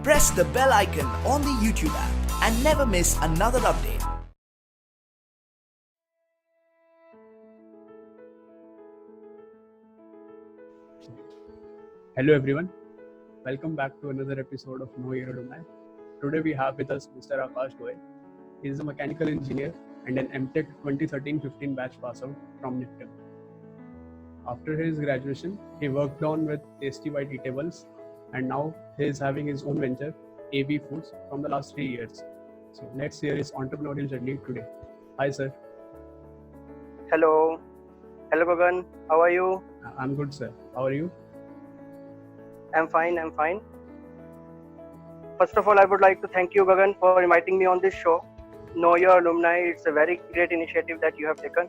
Press the bell icon on the YouTube app and never miss another update. Hello everyone, welcome back to another episode of Know Your Alumni. Today we have with us Mr. Akash Goyal. He is a mechanical engineer and an MTech 2013-15 batch pass out from NIFTEM. After his graduation, he worked on with Tasty White Eatables and now he is having his own venture, AB Foods, from the last 3 years. So let's hear his entrepreneurial journey today. Hi sir. Hello Gagan, how are you? I'm good sir. How are you? I'm fine. First of all, I would like to thank you, Gagan, for inviting me on this show. Know Your Alumni, it's a very great initiative that you have taken,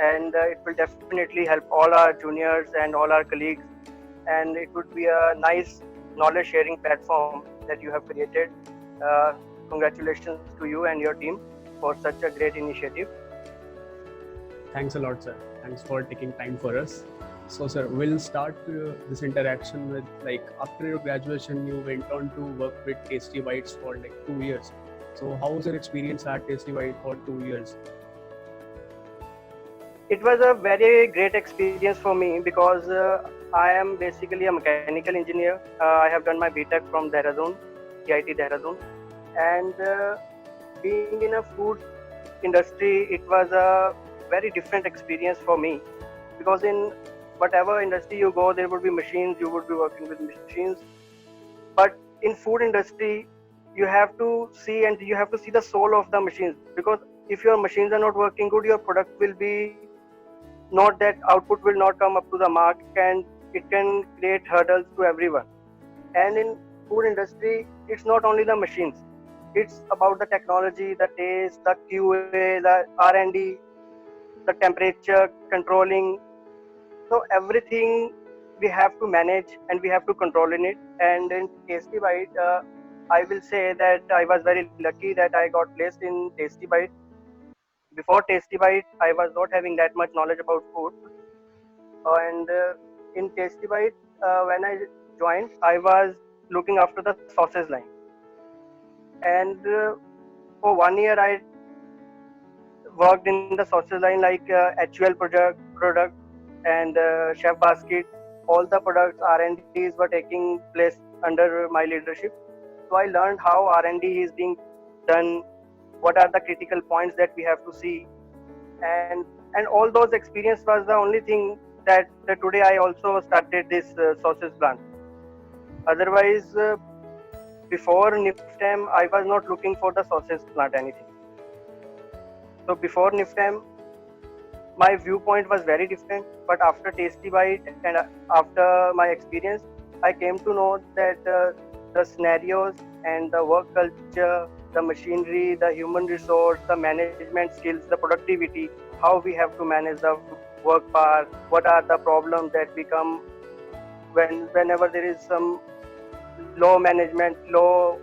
and it will definitely help all our juniors and all our colleagues, and it would be a nice knowledge sharing platform that you have created. Congratulations to you and your team for such a great initiative. Thanks a lot sir. Thanks for taking time for us. So sir, we'll start this interaction with after your graduation, you went on to work with Tasty Bites for 2 years. So how was your experience at Tasty Bite for 2 years? It was a very great experience for me because I am basically a mechanical engineer. I have done my BTech from Dehradun, IIT Dehradun, and being in a food industry, it was a very different experience for me because in whatever industry you go, there would be machines, you would be working with machines. But in food industry, you have to see the soul of the machines, because if your machines are not working good, your product will be not, that output will not come up to the mark, and it can create hurdles to everyone. And in food industry, it's not only the machines, it's about the technology, the taste, the QA, the R&D, the temperature controlling. So everything we have to manage and we have to control in it. And in Tasty Bite, I will say that I was very lucky that I got placed in Tasty Bite. Before Tasty Bite, I was not having that much knowledge about food. And in Tasty Bite, when I joined, I was looking after the sauces line. And for 1 year, I worked in the sauces line like HUL product and Chef Basket. All the products R&Ds were taking place under my leadership. So I learned how R&D is being done, what are the critical points that we have to see, and all those experience was the only thing that today I also started this sauces plant. Otherwise, before NIFTEM, I was not looking for the sauces plant anything. So before NIFTEM, my viewpoint was very different, but after Tasty Bite and after my experience, I came to know that the scenarios and the work culture, the machinery, the human resource, the management skills, the productivity, how we have to manage the work part, what are the problems that become whenever there is some low management, low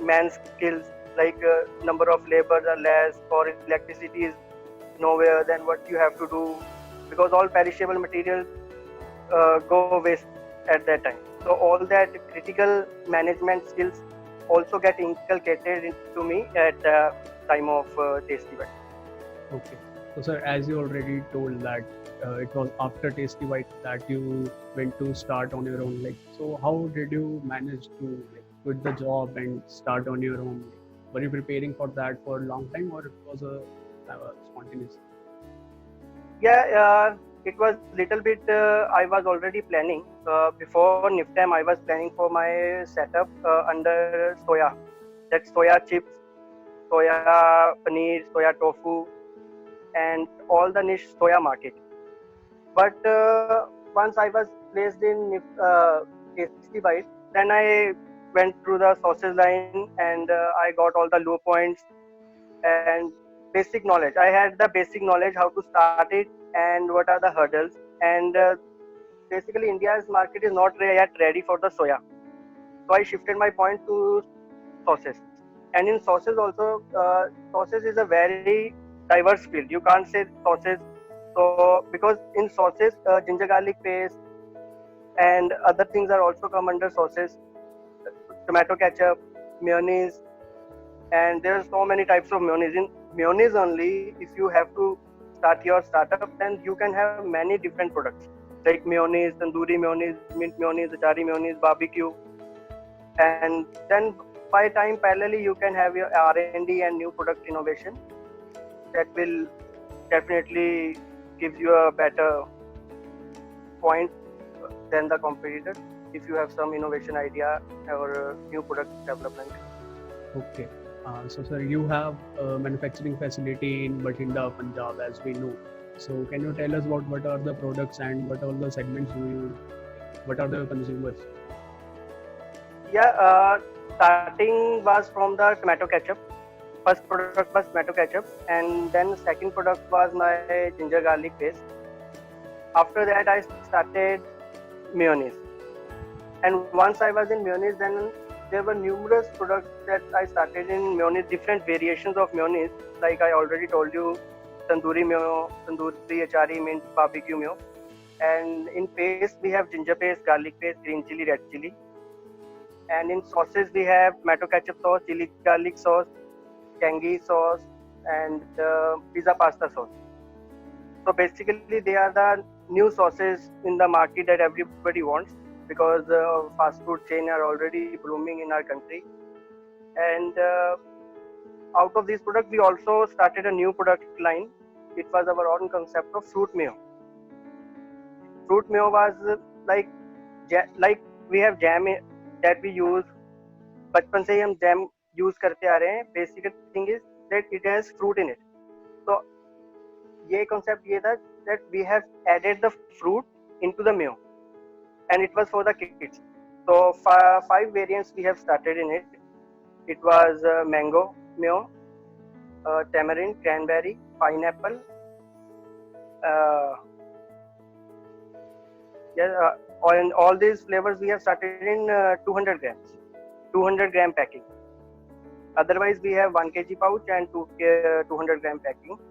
man skills, like number of labors are less or electricity is nowhere, then what you have to do, because all perishable materials go waste at that time. So all that critical management skills also get inculcated into me at the time of Tasty Bite. Okay. So sir, as you already told that it was after Tasty Bite that you went to start on your own. So how did you manage to quit the job and start on your own? Were you preparing for that for a long time, or it was a spontaneous? Yeah, it was little bit. I was already planning before NIFTEM. I was planning for my setup under soya, that soya chips, soya paneer, soya tofu, and all the niche soya market. But once I was placed in Tasty Bite, then I went through the sauces line and I got all the low points and basic knowledge. I had the basic knowledge how to start it and what are the hurdles. And basically, India's market is not yet ready for the soya. So I shifted my point to sauces. And in sauces also, sauces is a very diverse field. You can't say sauces. So because in sauces, ginger garlic paste and other things are also come under sauces. tomato ketchup, mayonnaise, and there are so many types of mayonnaise. In mayonnaise only, if you have to start your startup, then you can have many different products like mayonnaise, tandoori mayonnaise, mint mayonnaise, achari mayonnaise, barbecue, and then by time parallelly you can have your R&D and new product innovation that will definitely gives you a better point than the competitor if you have some innovation idea or new product development. Okay. So, sir, you have a manufacturing facility in Bathinda, Punjab, as we know. So, can you tell us about what are the products and what are the segments what are the consumers? Yeah, starting was from the tomato ketchup. First product was tomato ketchup, and then second product was my ginger garlic paste. After that, I started mayonnaise. And once I was in mayonnaise, then there were numerous products that I started in mayonnaise, different variations of mayonnaise. Like I already told you, tandoori mayo, tandoori achari, mint, barbecue mayo. And in paste, we have ginger paste, garlic paste, green chili, red chili. And in sauces, we have tomato ketchup sauce, chili garlic sauce, tangy sauce, and pizza pasta sauce. So basically, they are the new sauces in the market that everybody wants because fast food chain are already blooming in our country. And out of these products, we also started a new product line. It was our own concept of fruit mayo. Fruit mayo was like we have jam that we use. बचपन से ही हम jam use करते आ रहे हैं. Basic thing is that it has fruit in it. तो ये concept ये था that we have added the fruit into the mayo and it was for the kids. So 5 variants we have started in it. It was mango mayo, tamarind, cranberry, pineapple. All these flavors we have started in 200 grams, 200 gram packing. Otherwise we have 1 kg pouch and 200 gram packing.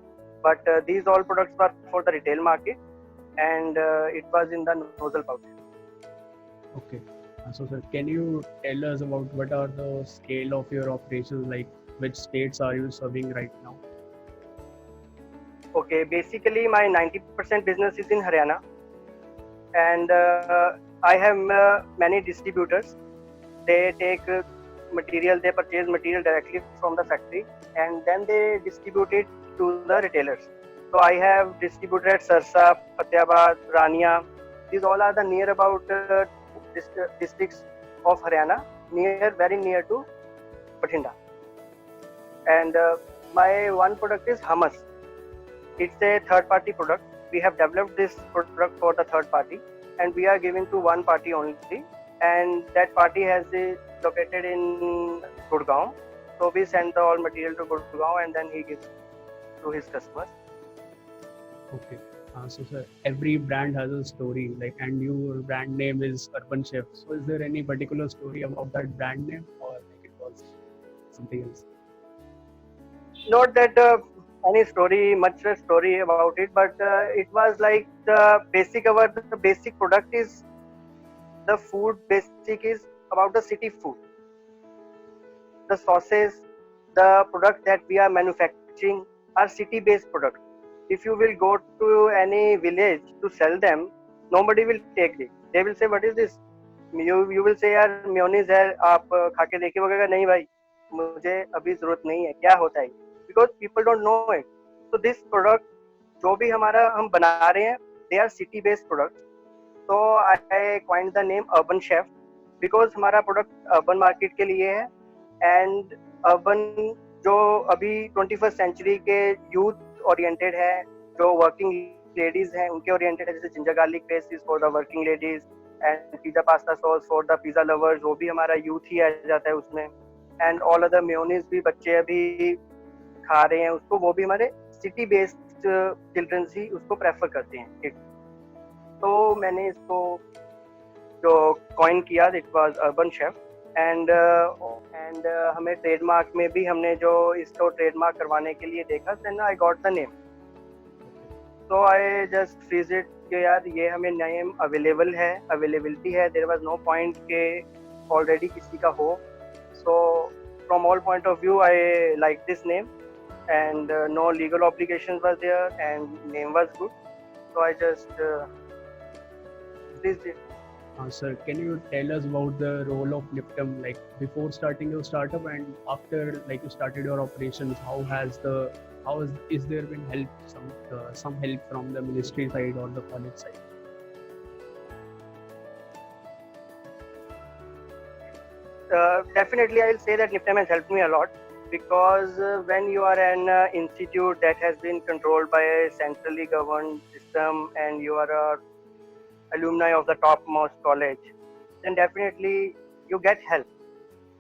But these all products were for the retail market, and it was in the nozzle pouch. Okay. So, sir, can you tell us about what are the scale of your operations? Like, which states are you serving right now? Okay, basically my 90% business is in Haryana, and I have many distributors. They take material, they purchase material directly from the factory, and then they distribute it to the retailers. So I have distributor at Sarsa, Fatehbad, Rania. These all are the near about districts of Haryana, very near to Bathinda. And my one product is hummus. It's a third party product. We have developed this product for the third party, and we are giving to one party only, and that party has located in Gurgaon. So we send the all material to Gurgaon, and then he gives to his customers. Okay. So, sir, every brand has a story, like, and your brand name is Urban Chef. So, is there any particular story about that brand name, or like it was something else? Not that any story, much story about it, but it was like the basic product is the food. Basic is about the city food. The sauces, the product that we are manufacturing are city-based products. If you will go to any village to sell them, nobody will take it. They will say, "What is this?" You will say, "यार mayonnaise है, आप खा के देखिए." वो कहेगा, "नहीं भाई, मुझे अभी जरूरत नहीं है, क्या होता है?" Because people don't know it. So this product, जो भी हम बना रहे हैं, they are city-based products. So I coined the name Urban Chef because हमारा product urban market के लिए है, and urban जो अभी 21st century के youth oriented है, जो working ladies हैं उनके oriented है. जैसे ginger garlic paste is for the working ladies, and pizza pasta sauce for the pizza lovers, वो भी हमारा youth ही आ जाता है उसमें. And all other mayonnaise भी बच्चे अभी खा रहे हैं उसको, वो भी हमारे city based children ही उसको prefer करते हैं. तो मैंने इसको जो coin किया, it was Urban Chef. And हमें ट्रेडमार्क में भी हमने जो इसको ट्रेडमार्क करवाने के लिए देखा, then I got the name. So I just freeze it कि यार ये हमें नेम अवेलेबल है, अवेलेबिलिटी है. There was no point के ऑलरेडी किसी का हो So from all point of view, I like this name, and no legal obligations was there, and name was good. So I just please. Sir, can you tell us about the role of Niftem, like before starting your startup and after like you started your operations? Is there been help some help from the ministry side or the college side? Definitely, I will say that Niftem has helped me a lot, because when you are an institute that has been controlled by a centrally governed system, and you are a alumni of the topmost college, then definitely you get help.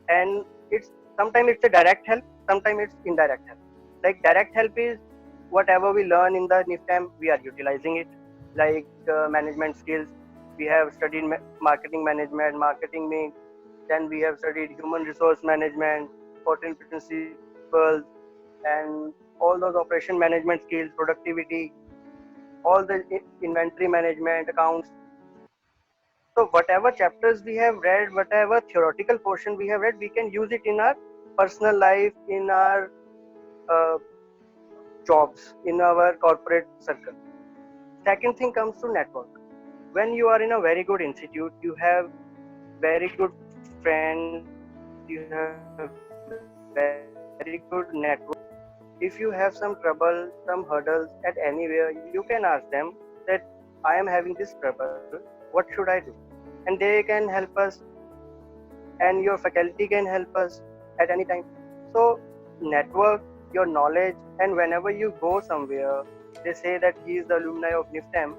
And it's sometimes it's a direct help, sometimes it's indirect help. Like direct help is whatever we learn in the Niftem, we are utilizing it. Like management skills, we have studied marketing management, marketing mix. Then we have studied human resource management, 14 principles, and all those operation management skills, productivity, all the inventory management, accounts. So whatever chapters we have read, whatever theoretical portion we have read, we can use it in our personal life, in our uh, jobs, in our corporate circle. Second thing comes to network. When you are in a very good institute, you have very good friends, you have very good network. If you have some trouble, some hurdles at anywhere, you can ask them that I am having this trouble, what should I do? And they can help us, and your faculty can help us at any time. So network, your knowledge, and whenever you go somewhere, they say that he is the alumni of Niftem,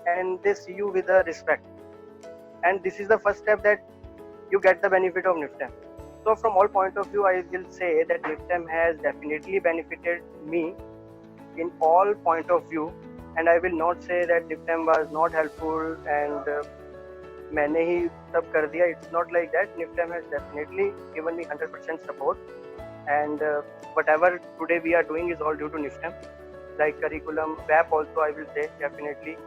and they see you with a respect. And this is the first step that you get the benefit of Niftem. So from all point of view, I will say that Niftem has definitely benefited me in all point of view, and I will not say that Niftem was not helpful and मैंने ही सब कर दिया. It's not like that. Niftem has definitely given me 100% support, and whatever today we are doing is all due to Niftem. Like curriculum, WAP also I will say definitely.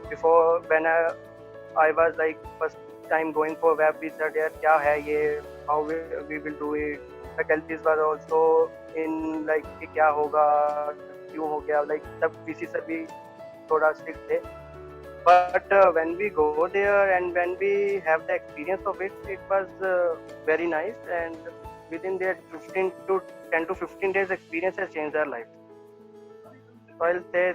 Before when I was like first time going for WAP, we said यार क्या है ये, how we will do it. Faculties were also in like कि क्या होगा, क्यों हो गया, like सब VC से भी थोड़ा strict थे. But when we go there and when we have the experience of it, it was very nice, and within that 15 to 10 to 15 days experience has changed our life. So I'll say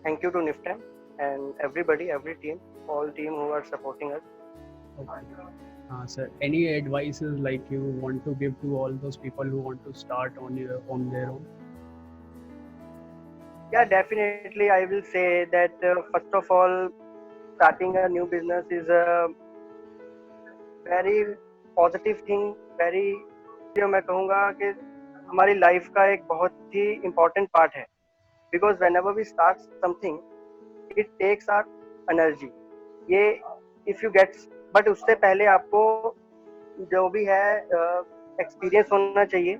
thank you to Niftem and everybody, every team, all team who are supporting us. Okay. Sir, any advices like you want to give to all those people who want to start on their own? Yeah, definitely. I will say that first of all, starting a new business is a very positive thing. Very, जो मैं कहूँगा कि हमारी life का एक बहुत ही important part है. Because whenever we start something, it takes our energy. ये if you get, but उससे पहले आपको जो भी है experience होना चाहिए.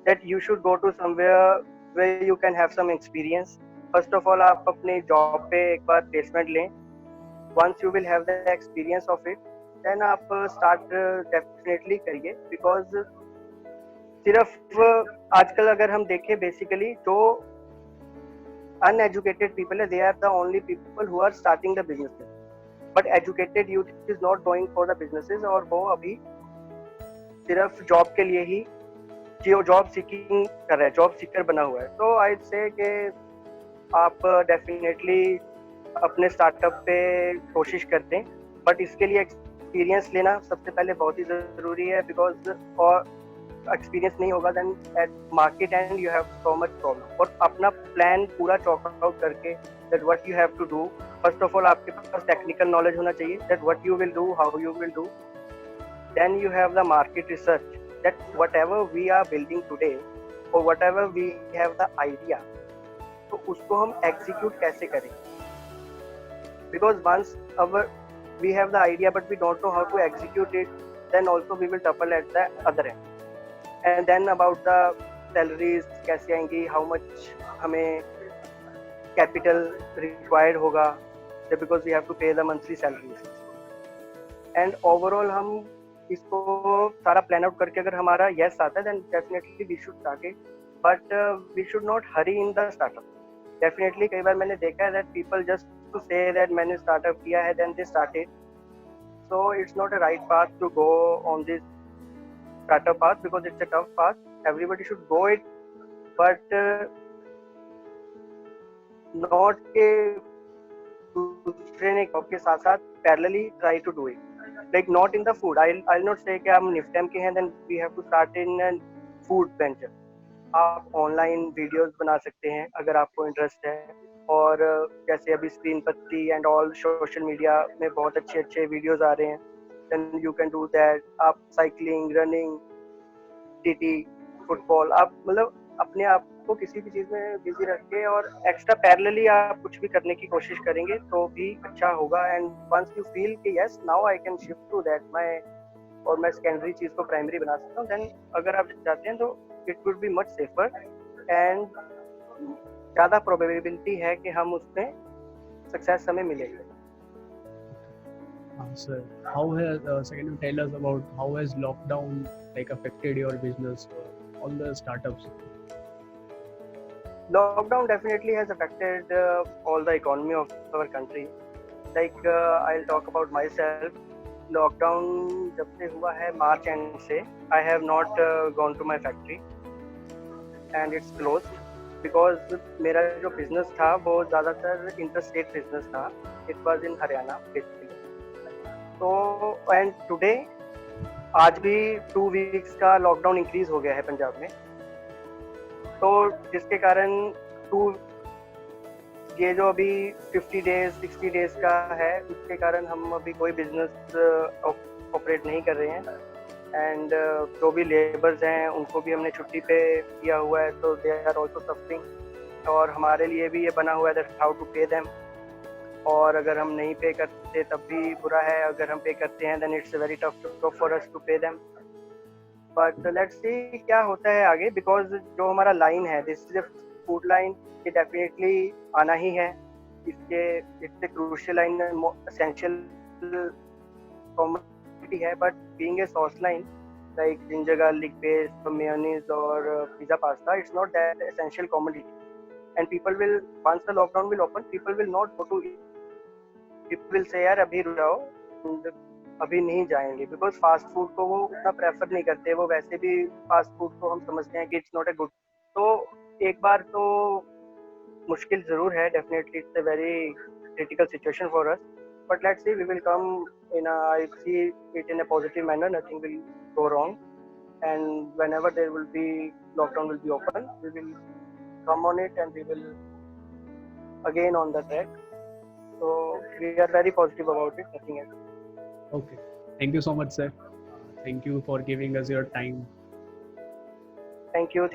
That you should go to somewhere where you can have some experience. First of all, आप अपने job पे एक बार placement लें. Once you will have the experience of it, then आप start definitely करिए. Because सिर्फ आजकल अगर हम देखें basically जो uneducated people है, they are the only people who are starting the businesses. But educated youth is not going for the businesses, और वो अभी सिर्फ job के लिए ही जॉब सीकिंग कर रहा है, जॉब सीकर बना हुआ है. तो आई से कि आप डेफिनेटली अपने स्टार्टअप पे कोशिश करते हैं, बट इसके लिए एक्सपीरियंस लेना सबसे पहले बहुत ही ज़रूरी है. बिकॉज और एक्सपीरियंस नहीं होगा then at market and you have so much problem. और अपना प्लान पूरा चॉक आउट करके that what you have to do. First of all आपके पास टेक्निकल नॉलेज होना चाहिए that what you will do, how you will do. Then you have the market research that whatever we are building today or whatever we have the idea, तो उसको हम execute कैसे करें. Because once we have the idea but we don't know how to execute it, then also we will topple at the other end. And then about the salaries कैसे आएंगी, how much हमें capital required होगा, because we have to pay the monthly salaries. And overall हम इसको सारा plan out करके अगर हमारा यस आता है then definitely we should start it, but we should not hurry in the startup. Definitely कई बार मैंने देखा है that people just to say that मैंने स्टार्टअप किया है then they started, so it's not a right path to go on this startup path because it's a tough path. Everybody should go it, but not के दूसरे ने job के साथ साथ parallelly try to do it, like not in the food. I not say कि हम निफ्टेम के हैं then we have to start in food venture. आप ऑनलाइन वीडियोस बना सकते हैं अगर आपको इंटरेस्ट है, और जैसे अभी स्क्रीन पत्ती एंड ऑल सोशल मीडिया में बहुत अच्छे अच्छे वीडियोस आ रहे हैं, then you can do that. आप साइकिलिंग, रनिंग, टीटी, फुटबॉल, आप मतलब अपने आप को किसी भी चीज़ में बिजी रख के और एक्स्ट्रा पैरेलली आप कुछ भी करने की कोशिश करेंगे तो भी अच्छा होगा। एंड वंस यू फील कि yes now I can shift to that my, और मैं सेकेंडरी चीज़ को प्राइमरी बना सकता हूँ, देन अगर आप चाहते हैं तो it would be much safer and ज़्यादा प्रोबेबिलिटी है कि हम उसमें सक्सेस हमें मिलेगी। Sir, how has so can you tell us about how has lockdown like affected your business or all the startups? Lockdown definitely has affected all the economy of our country. Like I'll talk about myself. Lockdown जब से हुआ है March end से, I have not gone to my factory and it's closed because मेरा जो business था वो ज़्यादातर interstate business था. It was in Haryana basically. तो एंड टुडे आज भी 2 वीक्स का लॉकडाउन इंक्रीज हो गया है पंजाब में, तो जिसके कारण ये जो अभी 50 डेज 60 डेज का है उसके कारण हम अभी कोई बिजनेस ऑपरेट नहीं कर रहे हैं। एंड जो भी लेबर्स हैं उनको भी हमने छुट्टी पे किया हुआ है, तो दे आर ऑल्सो सफरिंग, और हमारे लिए भी ये बना हुआ है that how to pay them. और अगर हम नहीं पे करते तब भी बुरा है, अगर हम पे करते हैं then it's very tough for us to pay them, but let's see क्या होता है आगे। बिकॉज जो हमारा लाइन है दिस इज फूड लाइन, ये डेफिनेटली आना ही है। इससे क्रूशियल लाइन एसेंशियल कॉमोडिटी है, but being a sauce line like ginger garlic paste, mayonnaise और pizza pasta, it's not that essential commodity. And people will once the lockdown will open, people will not go to eat. People will say यार अभी रुक जाओ, अभी नहीं जाएंगे, because fast food को वो उतना प्रेफर नहीं करते। वो वैसे भी फास्ट फूड को हम समझते हैं कि इट्स नॉट ए गुड। तो एक बार तो मुश्किल ज़रूर है, definitely it's a very critical situation for us, but let's see we will come in I see it in a positive manner, nothing will go wrong, and whenever there will be lockdown will be open, we will come on it and we will again on the track. So we are very positive about it, nothing else. Okay, thank you so much, sir. Thank you for giving us your time. Thank you.